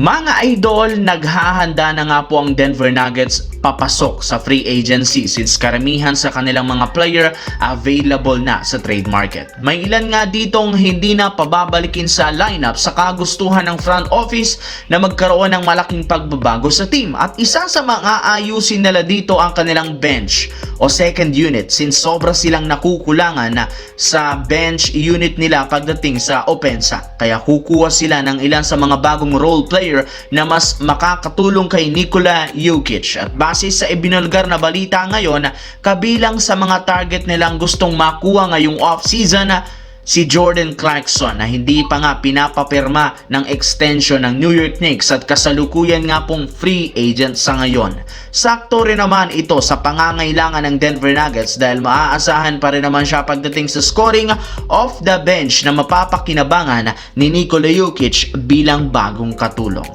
Mga idol, naghahanda na nga po ang Denver Nuggets papasok sa free agency since karamihan sa kanilang mga player available na sa trade market. May ilan nga ditong hindi na pababalikin sa lineup sa kagustuhan ng front office na magkaroon ng malaking pagbabago sa team. At isa sa mga ayusin nila dito ang kanilang bench o second unit since sobra silang nakukulangan na sa bench unit nila pagdating sa opensa. Kaya kukuha sila ng ilan sa mga bagong role player na mas makakatulong kay Nikola Jokic. At base sa ibinulgar na balita ngayon, kabilang sa mga target nilang gustong makuha ngayong off-season si Jordan Clarkson na hindi pa nga pinapapirma ng extension ng New York Knicks at kasalukuyan nga pong free agent sa ngayon. Sakto rin naman ito sa pangangailangan ng Denver Nuggets dahil maaasahan pa rin naman siya pagdating sa scoring off the bench na mapapakinabangan ni Nikola Jokic bilang bagong katulong.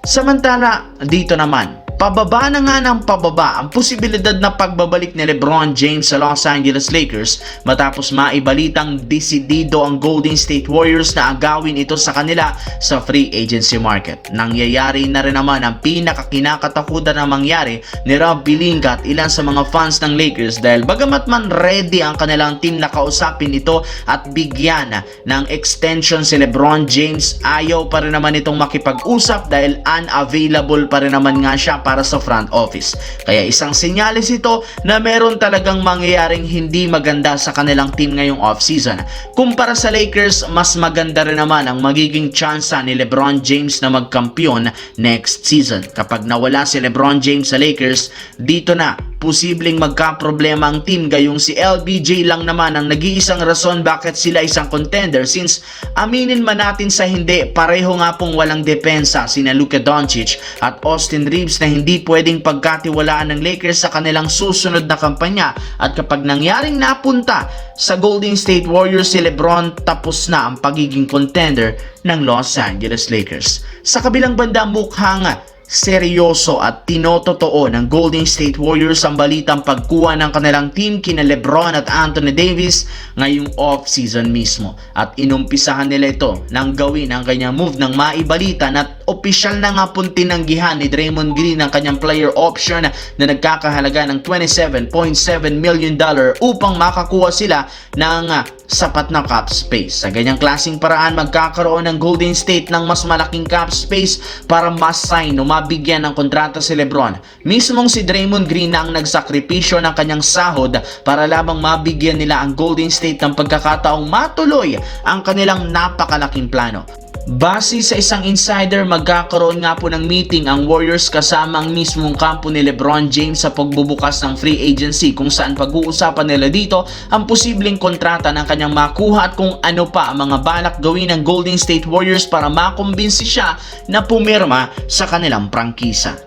Samantala dito naman, pababa na nga ng pababa ang posibilidad na pagbabalik ni LeBron James sa Los Angeles Lakers matapos maibalitang desidido ang Golden State Warriors na agawin ito sa kanila sa free agency market. Nangyayari na rin naman ang pinakakinakatakutan na mangyari ni Rob Pelinka at ilan sa mga fans ng Lakers dahil bagamat man ready ang kanilang team na kausapin ito at bigyan ng extension si LeBron James, ayaw pa rin naman itong makipag-usap dahil unavailable pa rin naman nga siya para sa front office. Kaya isang senyales ito na meron talagang mangyayaring hindi maganda sa kanilang team ngayong offseason. Kumpara sa Lakers, mas maganda rin naman ang magiging tsansa ni LeBron James na magkampiyon next season. Kapag nawala si LeBron James sa Lakers, dito na posibleng magkaproblema ang team gayong si LBJ lang naman ang nag-iisang rason bakit sila isang contender since aminin man natin sa hindi, pareho nga pong walang depensa sina Luka Doncic at Austin Reeves na hindi pwedeng pagkatiwalaan ng Lakers sa kanilang susunod na kampanya. At kapag nangyaring napunta sa Golden State Warriors si LeBron, tapos na ang pagiging contender ng Los Angeles Lakers. Sa kabilang banda, mukhang seryoso at tinototoo ng Golden State Warriors ang balitang pagkuha ng kanilang team kina LeBron at Anthony Davis ngayong off-season mismo. At inumpisahan nila ito nang gawin ang kanyang move ng maibalita na opisyal na nga pong tinanggihan ni Draymond Green ang kanyang player option na nagkakahalaga ng $27.7 million upang makakuha sila ng sapat na cap space. Sa ganyang klaseng paraan, magkakaroon ng Golden State ng mas malaking cap space para mas-sign o mabigyan ng kontrata si LeBron. Mismong si Draymond Green na ang nagsakripisyo ng kanyang sahod para lamang mabigyan nila ang Golden State ng pagkakataong matuloy ang kanilang napakalaking plano. Base sa isang insider, magkakaroon nga po ng meeting ang Warriors kasama ang mismong kampo ni LeBron James sa pagbubukas ng free agency kung saan pag-uusapan nila dito ang posibleng kontrata ng kanyang makuha at kung ano pa ang mga balak gawin ng Golden State Warriors para makumbinsi siya na pumirma sa kanilang prangkisa.